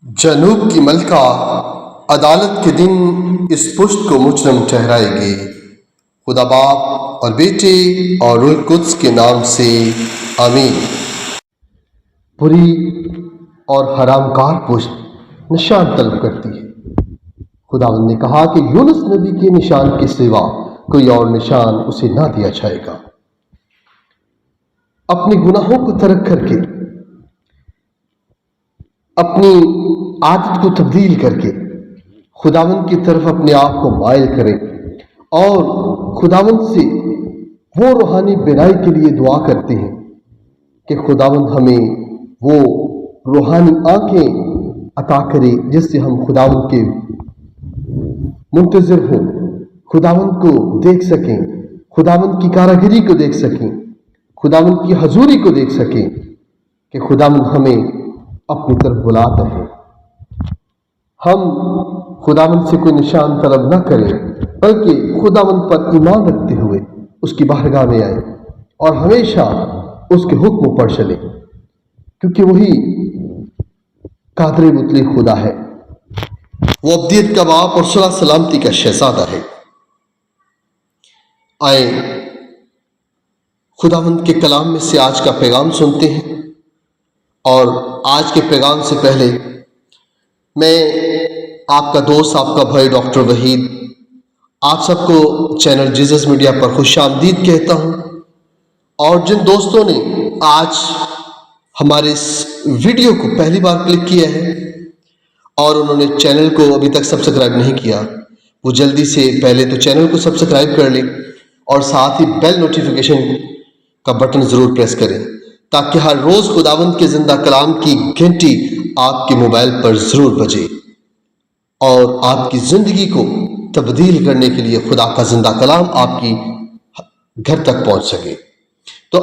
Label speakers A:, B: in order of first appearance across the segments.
A: جنوب کی ملکہ عدالت کے دن اس پشت کو مجرم ٹھہرائے گی۔ خدا باپ اور بیٹے اور روح القدس کے نام سے آمین۔ بری اور حرام کار پشت نشان طلب کرتی ہے۔ خداوند نے کہا کہ یونس نبی کے نشان کے سوا کوئی اور نشان اسے نہ دیا جائے گا۔ اپنے گناہوں کو ترک کر کے، اپنی عادت کو تبدیل کر کے خداوند کی طرف اپنے آپ کو مائل کریں اور خداوند سے وہ روحانی بینائی کے لیے دعا کرتے ہیں کہ خداوند ہمیں وہ روحانی آنکھیں عطا کرے جس سے ہم خداوند کے منتظر ہوں، خداوند کو دیکھ سکیں، خداوند کی کاراگری کو دیکھ سکیں، خداوند کی حضوری کو دیکھ سکیں کہ خداوند ہمیں اپنی طرف بلاتا ہے۔ ہم خداوند سے کوئی نشان طلب نہ کریں بلکہ خداوند پر ایمان رکھتے ہوئے اس کی بارگاہ میں آئیں اور ہمیشہ اس کے حکم پر چلیں، کیونکہ وہی قادر مطلق خدا ہے، وہ ابدیت کا باپ اور صلح سلامتی کا شہزادہ ہے۔ آئیں خداوند کے کلام میں سے آج کا پیغام سنتے ہیں، اور آج کے پیغام سے پہلے میں آپ کا دوست، آپ کا بھائی ڈاکٹر وحید آپ سب کو چینل جیزس میڈیا پر خوش آمدید کہتا ہوں۔ اور جن دوستوں نے آج ہمارے اس ویڈیو کو پہلی بار کلک کیا ہے اور انہوں نے چینل کو ابھی تک سبسکرائب نہیں کیا، وہ جلدی سے پہلے تو چینل کو سبسکرائب کر لیں اور ساتھ ہی بیل نوٹیفیکیشن کا بٹن ضرور پریس کریں تاکہ ہر روز خداوند کے زندہ کلام کی گھنٹی آپ کے موبائل پر ضرور بجے اور آپ کی زندگی کو تبدیل کرنے کے لیے خدا کا زندہ کلام آپ کی گھر تک پہنچ سکے۔ تو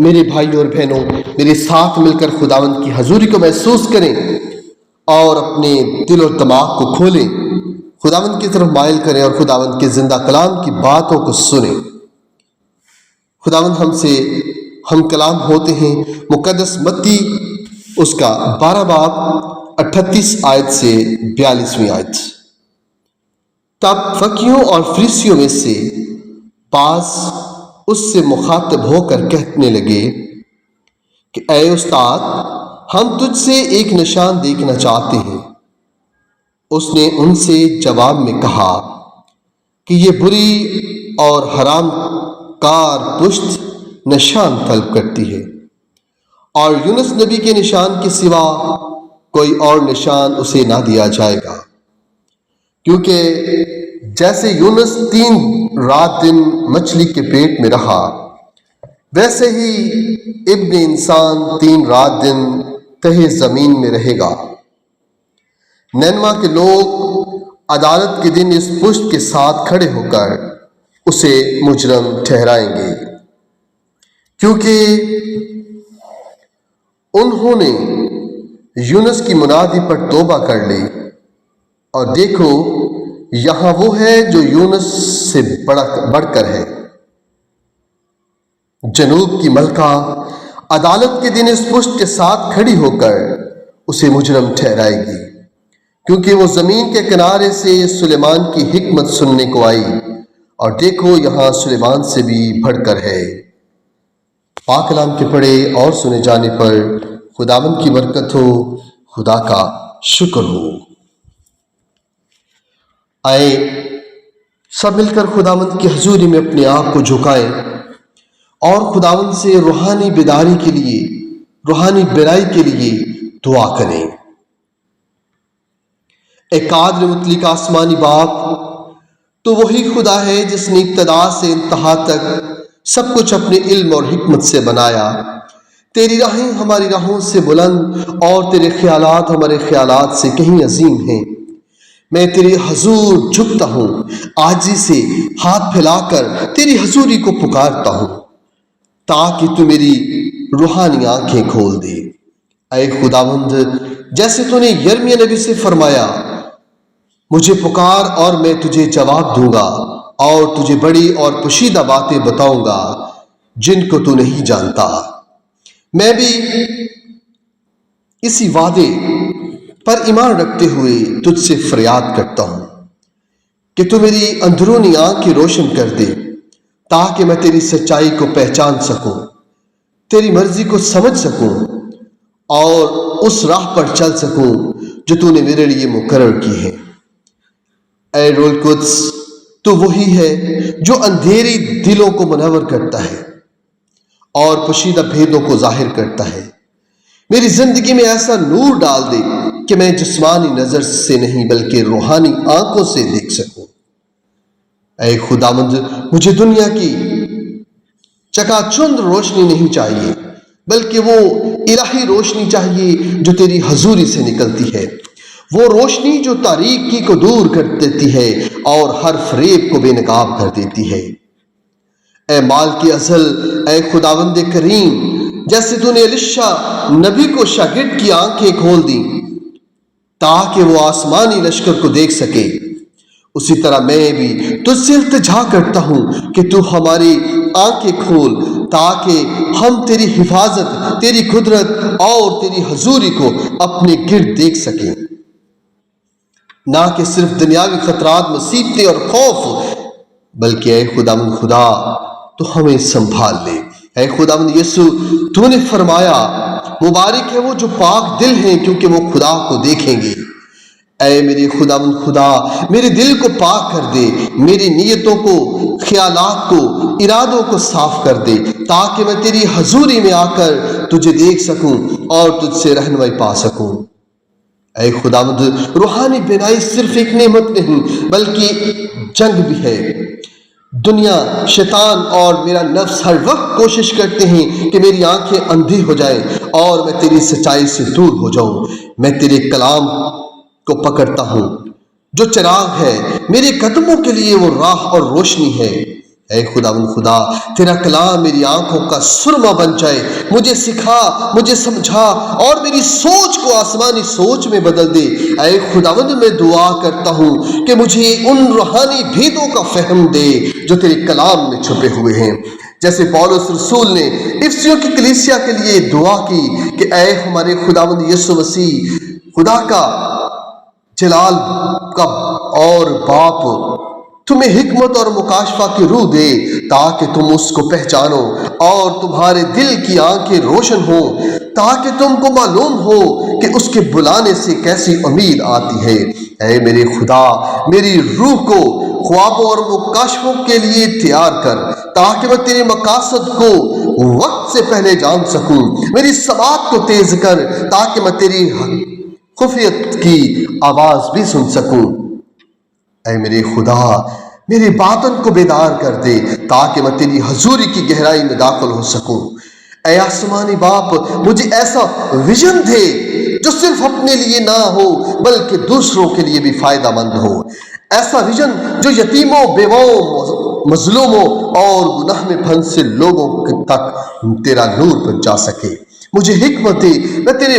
A: میرے بھائی اور بہنوں، میرے ساتھ مل کر خداوند کی حضوری کو محسوس کریں اور اپنے دل اور دماغ کو کھولیں، خداوند کی طرف مائل کریں اور خداوند کے زندہ کلام کی باتوں کو سنیں۔ خداوند ہم کلام ہوتے ہیں مقدس متی اس کا 12 باب 38 آیت سے 42ویں آیت۔ تب فقیہوں اور فریسیوں میں سے بعض اس سے مخاطب ہو کر کہنے لگے کہ اے استاد، ہم تجھ سے ایک نشان دیکھنا چاہتے ہیں۔ اس نے ان سے جواب میں کہا کہ یہ بری اور حرام کار پشت نشان طلب کرتی ہے، اور یونس نبی کے نشان کے سوا کوئی اور نشان اسے نہ دیا جائے گا، کیونکہ جیسے یونس 3 رات دن مچھلی کے پیٹ میں رہا، ویسے ہی ابن انسان 3 رات دن تہہ زمین میں رہے گا۔ نینوا کے لوگ عدالت کے دن اس پشت کے ساتھ کھڑے ہو کر اسے مجرم ٹھہرائیں گے، کیونکہ انہوں نے یونس کی منادی پر توبہ کر لی، اور دیکھو یہاں وہ ہے جو یونس سے بڑھ کر ہے۔ جنوب کی ملکہ عدالت کے دن اس پشت کے ساتھ کھڑی ہو کر اسے مجرم ٹھہرائے گی، کیونکہ وہ زمین کے کنارے سے سلیمان کی حکمت سننے کو آئی، اور دیکھو یہاں سلیمان سے بھی بڑھ کر ہے۔ پاک کلام کے پڑھے اور سنے جانے پر خداوند کی برکت ہو، خدا کا شکر ہو۔ آئے سب مل کر خداوند کی حضوری میں اپنے آپ کو جھکائیں اور خداوند سے روحانی بیداری کے لیے، روحانی بینائی کے لیے دعا کریں۔ اے قادر مطلق آسمانی باپ، تو وہی خدا ہے جس نے ابتدا سے انتہا تک سب کچھ اپنے علم اور حکمت سے بنایا۔ تیری راہیں ہماری راہوں سے بلند اور تیرے خیالات ہمارے خیالات سے کہیں عظیم ہیں۔ میں تیری حضور جھکتا ہوں، عاجزی سے ہاتھ پھیلا کر تیری حضوری کو پکارتا ہوں تاکہ تو میری روحانی آنکھیں کھول دے۔ اے خداوند، جیسے تو نے یرمیہ نبی سے فرمایا، مجھے پکار اور میں تجھے جواب دوں گا اور تجھے بڑی اور پوشیدہ باتیں بتاؤں گا جن کو تو نہیں جانتا۔ میں بھی اسی وعدے پر ایمان رکھتے ہوئے تجھ سے فریاد کرتا ہوں کہ تو میری اندرونی آنکھیں روشن کر دے تاکہ میں تیری سچائی کو پہچان سکوں، تیری مرضی کو سمجھ سکوں اور اس راہ پر چل سکوں جو تو نے میرے لیے مقرر کی ہے۔ اے روح القدس، تو وہی ہے جو اندھیری دلوں کو منور کرتا ہے اور پوشیدہ بھیدوں کو ظاہر کرتا ہے۔ میری زندگی میں ایسا نور ڈال دے کہ میں جسمانی نظر سے نہیں بلکہ روحانی آنکھوں سے دیکھ سکوں۔ اے خداوند، مجھے دنیا کی چکا چند روشنی نہیں چاہیے بلکہ وہ الہی روشنی چاہیے جو تیری حضوری سے نکلتی ہے، وہ روشنی جو تاریکی کو دور کر دیتی ہے اور ہر فریب کو بے نقاب کر دیتی ہے۔ اے مالک ازل، اے خداوند کریم، جیسے تو نے الیشع نبی کو شاگرد کی آنکھیں کھول دیں تاکہ وہ آسمانی لشکر کو دیکھ سکے، اسی طرح میں بھی تجھ سے التجا کرتا ہوں کہ تو ہماری آنکھیں کھول تاکہ ہم تیری حفاظت، تیری قدرت اور تیری حضوری کو اپنے گرد دیکھ سکیں، نہ کہ صرف دنیاوی خطرات، مصیبتیں اور خوف، بلکہ اے خداوند خدا تو ہمیں سنبھال لے۔ اے خداوند یسوع، تو نے فرمایا مبارک ہے وہ جو پاک دل ہیں کیونکہ وہ خدا کو دیکھیں گے۔ اے میرے خداوند خدا، میرے دل کو پاک کر دے، میری نیتوں کو، خیالات کو، ارادوں کو صاف کر دے تاکہ میں تیری حضوری میں آ کر تجھے دیکھ سکوں اور تجھ سے رہنمائی پا سکوں۔ اے خداوند، روحانی بینائی صرف ایک نعمت نہیں بلکہ جنگ بھی ہے۔ دنیا، شیطان اور میرا نفس ہر وقت کوشش کرتے ہیں کہ میری آنکھیں اندھی ہو جائیں اور میں تیری سچائی سے دور ہو جاؤں۔ میں تیرے کلام کو پکڑتا ہوں جو چراغ ہے، میرے قدموں کے لیے وہ راہ اور روشنی ہے۔ اے خداوند خدا، تیرا کلام میری آنکھوں کا سرما بن جائے، مجھے سکھا، مجھے سمجھا اور میری سوچ کو آسمانی سوچ میں بدل دے۔ اے خداوند، میں دعا کرتا ہوں کہ مجھے ان روحانی بھیدوں کا فہم دے جو تیرے کلام میں چھپے ہوئے ہیں، جیسے پولس رسول نے افسیوں کی کلیسیا کے لیے دعا کی کہ اے ہمارے خداوند یسوع مسیح، خدا کا جلال کا اور باپ، تمہیں حکمت اور مکاشفہ کی روح دے تاکہ تم اس کو پہچانو اور تمہارے دل کی آنکھیں روشن ہوں تاکہ تم کو معلوم ہو کہ اس کے بلانے سے کیسی امید آتی ہے۔ اے میرے خدا، میری روح کو خوابوں اور مکاشفوں کے لیے تیار کر تاکہ میں تیرے مقاصد کو وقت سے پہلے جان سکوں۔ میری سماعت کو تیز کر تاکہ میں تیری خفیت کی آواز بھی سن سکوں۔ اے میرے خدا، میرے باطن کو بیدار کر دے تاکہ میں تیری حضوری کی گہرائی میں داخل ہو سکوں۔ اے آسمانی باپ، مجھے ایسا ویژن دے جو صرف اپنے لیے نہ ہو بلکہ دوسروں کے لیے بھی فائدہ مند ہو، ایسا ویژن جو یتیموں، بیواؤں، مظلوموں اور گناہ میں پھنسے لوگوں تک تیرا نور پہنچا سکے۔ مجھے حکمت دے میں تیرے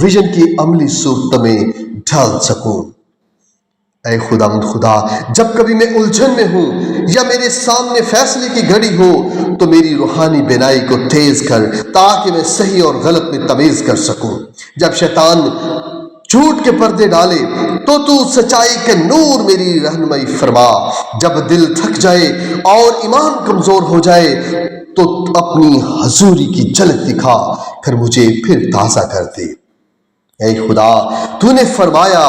A: ویژن کی عملی صورت میں ڈھال سکوں۔ اے خداوند خدا، جب کبھی میں الجھن میں ہوں یا میرے سامنے فیصلے کی گھڑی ہو تو میری روحانی بینائی کو تیز کر تاکہ میں صحیح اور غلط میں تمیز کر سکوں۔ جب شیطان جھوٹ کے پردے ڈالے تو سچائی کے نور میری رہنمائی فرما۔ جب دل تھک جائے اور ایمان کمزور ہو جائے تو اپنی حضوری کی جھلک دکھا کر مجھے پھر تازہ کر دے۔ اے خدا، تو نے فرمایا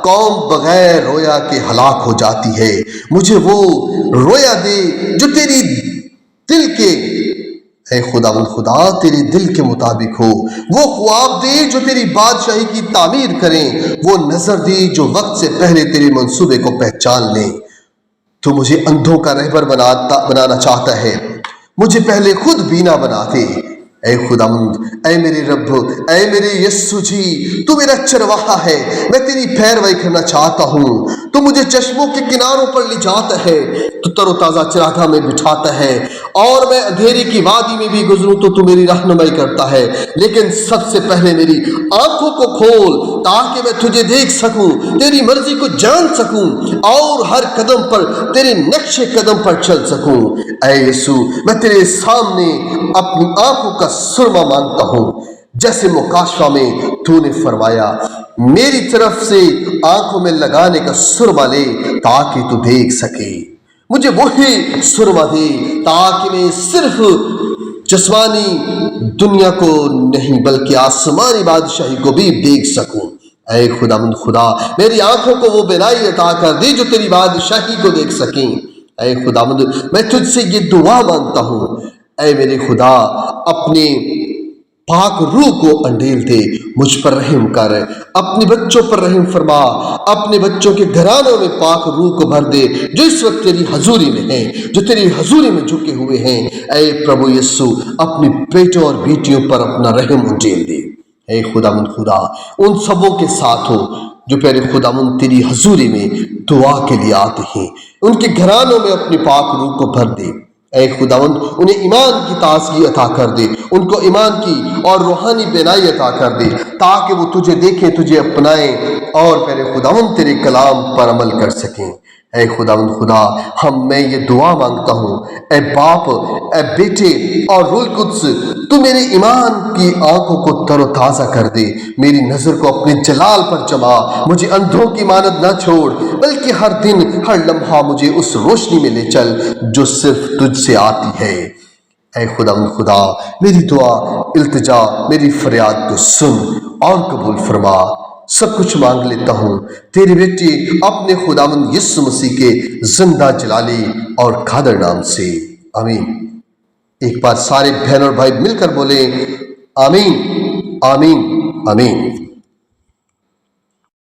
A: قوم بغیر رویا کے ہلاک ہو جاتی ہے، مجھے وہ رویا دے جو تیری دل کے، اے خداوند خدا، تیرے دل کے مطابق ہو، وہ خواب دے جو تیری بادشاہی کی تعمیر کریں، وہ نظر دے جو وقت سے پہلے تیرے منصوبے کو پہچان لیں۔ تو مجھے اندھوں کا رہبر بنانا چاہتا ہے، مجھے پہلے خود بینا بنا دے۔ اے خداوند، اے میرے رب، اے میرے یسوع جی، تو میرا چرواہا ہے، میں تیری پیروی کرنا چاہتا ہوں۔ تو مجھے چشموں کے کناروں پر لے جاتا ہے، تو تر و تازہ چراگاہ میں بٹھاتا ہے، اور میں اندھیرے کی وادی میں بھی گزروں تو میری رہنمائی کرتا ہے۔ لیکن سب سے پہلے میری آنکھوں کو کھول تاکہ میں تجھے دیکھ سکوں، تیری مرضی کو جان سکوں اور ہر قدم پر تیرے نقش قدم پر چل سکوں۔ اے یسوع، میں تیرے سامنے اپنی آنکھوں کا سرما مانگتا ہوں، جیسے مکاشفہ میں تو نے فرمایا میری طرف سے آنکھوں میں لگانے کا سرما لے تاکہ تو دیکھ سکے، مجھے وہی سرما دے تاکہ میں صرف جسمانی دنیا کو نہیں بلکہ آسمانی بادشاہی کو بھی دیکھ سکوں۔ اے خدا مند خدا، میری آنکھوں کو وہ بینائی عطا کر دے جو تیری بادشاہی کو دیکھ سکیں۔ اے خدا مند، میں تجھ سے یہ دعا مانگتا ہوں، اے میرے خدا اپنے پاک روح کو انڈیل دے، مجھ پر رحم کر، اپنے بچوں پر رحم فرما، اپنے بچوں کے گھرانوں میں پاک روح کو بھر دے جو اس وقت تیری حضوری میں ہیں، جو تیری حضوری میں جھکے ہوئے ہیں۔ اے پربھو یسوع، اپنے بیٹوں اور بیٹیوں پر اپنا رحم انڈیل دے۔ اے خدا مند خدا، ان سبوں کے ساتھ ہو جو پیارے خدا مند تیری حضوری میں دعا کے لیے آتے ہیں، ان کے گھرانوں میں اپنی پاک روح کو بھر دے۔ اے خداوند انہیں ایمان کی تازگی عطا کر دے، ان کو ایمان کی اور روحانی بینائی عطا کر دے تاکہ وہ تجھے دیکھیں، تجھے اپنائیں اور میرے خداوند تیرے کلام پر عمل کر سکیں۔ اے خداوند خدا، میں یہ دعا مانگتا ہوں، اے باپ، اے بیٹے اور روح القدس، تو میرے ایمان کی آنکھوں کو تر و تازہ کر دے، میری نظر کو اپنے جلال پر جما، مجھے اندھوں کی مانند نہ چھوڑ بلکہ ہر دن ہر لمحہ مجھے اس روشنی میں لے چل جو صرف تجھ سے آتی ہے۔ اے خداوند خدا، میری دعا، التجا، میری فریاد کو سن اور قبول فرما۔ سب کچھ مانگ لیتا ہوں تیرے بیٹے اپنے خداوند یسوع مسیح کے زندہ جلالی اور قادر نام سے، آمین۔ ایک بار سارے بہن اور بھائی مل کر بولیں آمین، آمین، آمین۔